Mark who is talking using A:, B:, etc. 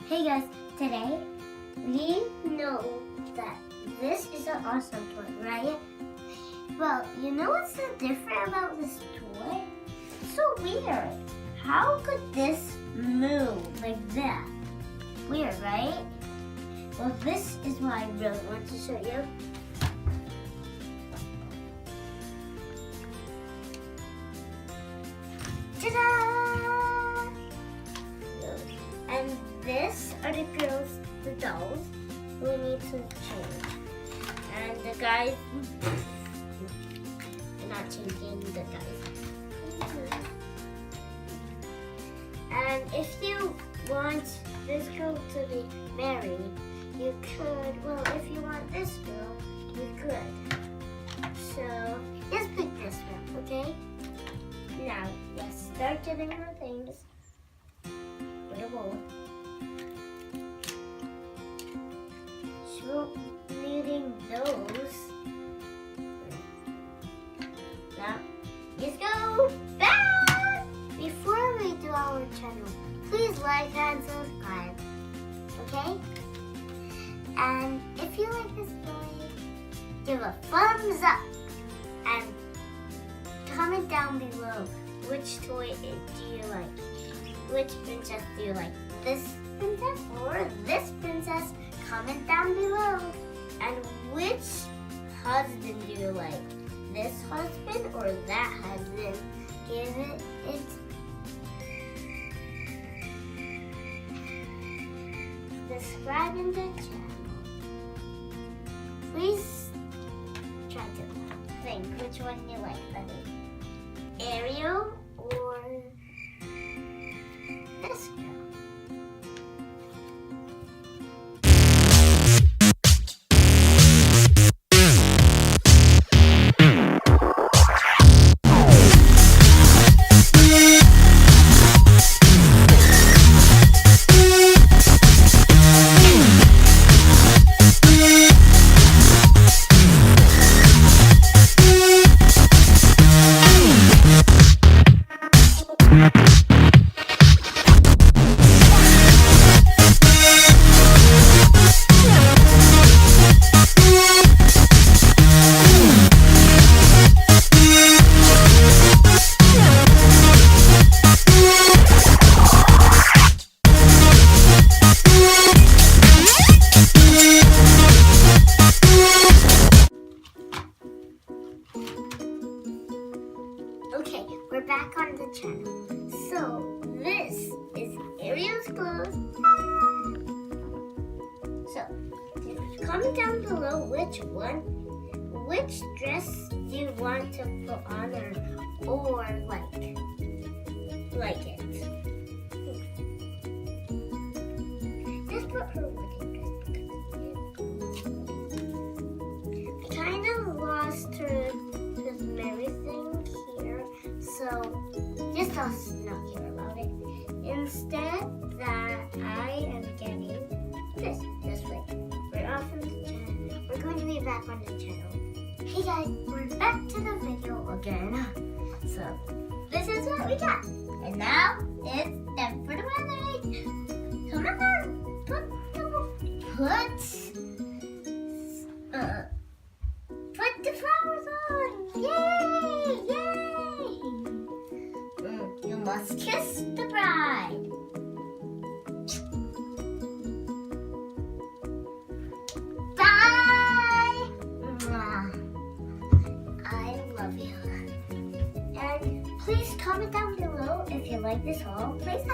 A: Hey guys, today we know that this is an awesome toy, right? Well, you know what's so different about this toy? It's so weird. How could this move like that? Weird, right? Well, this is what I really want to show you. Ta-da! And this are the girls, the dolls, who need to change. And the guys, they're not changing the guys. And if you want this girl to be married, you could, well, if you want this girl, you could. So, just pick this one, okay? Now, let's start getting our things. With a bowl. So, needing those. Now, let's go back! Before we do our channel, please like and subscribe. Okay? And if you like this story, give a thumbs up. And comment down below which toy do you like. Which princess do you like? This princess or this princess? Comment down below. And which husband do you like? This husband or that husband? Give it subscribe in the channel. Please try to think which one you like better. Ariel or this girl? Okay, we're back on the channel. So, this is Ariel's clothes. So, comment down below which dress do you want to put on her or like it. Just put her wedding dress. I kind of lost her this Mary thing here, so just us not care about it. Instead, that I am getting this way. We're off on the channel. We're going to be back on the channel. Hey guys, we're back to the video again. So this is what we got, and now it's time for the wedding. Come on, put the flowers on. Yay! Yay! You must kiss the bride. Bye! I love you. And please comment down below if you like this haul. Please.